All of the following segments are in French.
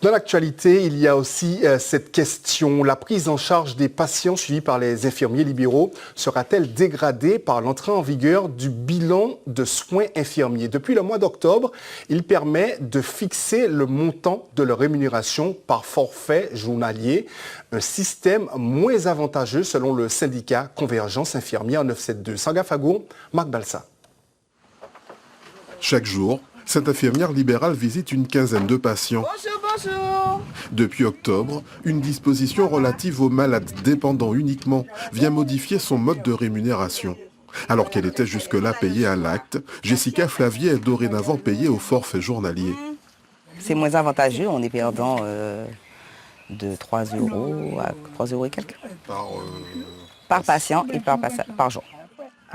Dans l'actualité, il y a aussi cette question. La prise en charge des patients suivis par les infirmiers libéraux sera-t-elle dégradée par l'entrée en vigueur du bilan de soins infirmiers? Depuis le mois d'octobre, il permet de fixer le montant de leur rémunération par forfait journalier. Un système moins avantageux selon le syndicat Convergence Infirmière 972. Sanga Fago, Marc Balsa. Chaque jour, cette infirmière libérale visite une quinzaine de patients. Bonjour. Depuis octobre, une disposition relative aux malades dépendants uniquement vient modifier son mode de rémunération. Alors qu'elle était jusque-là payée à l'acte, Jessica Flavier est dorénavant payée au forfait journalier. C'est moins avantageux, on est perdant de 3 euros à 3 euros et quelques. Par patient et par jour.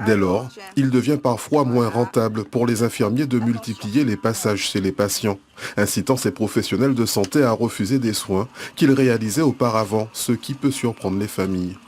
Dès lors, il devient parfois moins rentable pour les infirmiers de multiplier les passages chez les patients, incitant ces professionnels de santé à refuser des soins qu'ils réalisaient auparavant, ce qui peut surprendre les familles.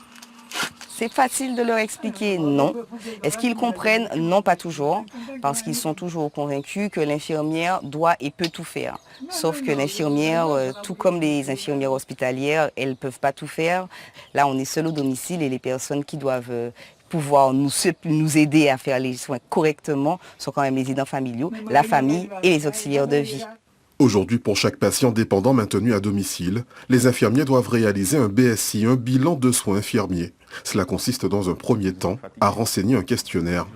C'est facile de leur expliquer non. Est-ce qu'ils comprennent? Non, pas toujours, parce qu'ils sont toujours convaincus que l'infirmière doit et peut tout faire. Sauf que l'infirmière, tout comme les infirmières hospitalières, elles ne peuvent pas tout faire. Là, on est seul au domicile et les personnes qui doivent pouvoir nous aider à faire les soins correctement sont quand même les aidants familiaux, la famille et les auxiliaires de vie. Aujourd'hui, pour chaque patient dépendant maintenu à domicile, les infirmiers doivent réaliser un BSI, un bilan de soins infirmiers. Cela consiste dans un premier temps à renseigner un questionnaire.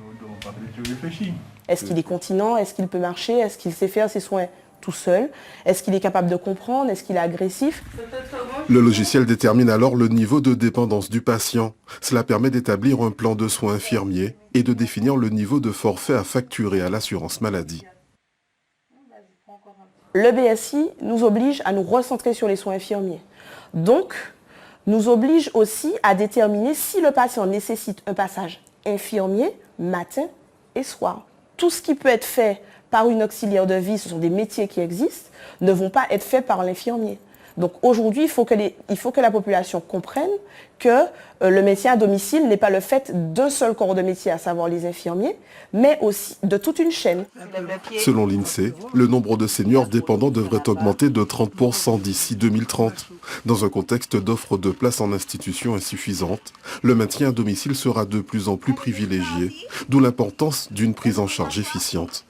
Est-ce qu'il est continent? Est-ce qu'il peut marcher? Est-ce qu'il sait faire ses soins tout seul? Est-ce qu'il est capable de comprendre? Est-ce qu'il est agressif? Le logiciel détermine alors le niveau de dépendance du patient. Cela permet d'établir un plan de soins infirmiers et de définir le niveau de forfait à facturer à l'assurance maladie. Le BSI nous oblige à nous recentrer sur les soins infirmiers. Donc, nous oblige aussi à déterminer si le patient nécessite un passage infirmier matin et soir. Tout ce qui peut être fait par une auxiliaire de vie, ce sont des métiers qui existent, ne vont pas être faits par l'infirmier. Donc aujourd'hui, il faut que la population comprenne que le métier à domicile n'est pas le fait d'un seul corps de métier, à savoir les infirmiers, mais aussi de toute une chaîne. Selon l'INSEE, le nombre de seniors dépendants devrait augmenter de 30% d'ici 2030. Dans un contexte d'offre de places en institutions insuffisantes, le maintien à domicile sera de plus en plus privilégié, d'où l'importance d'une prise en charge efficiente.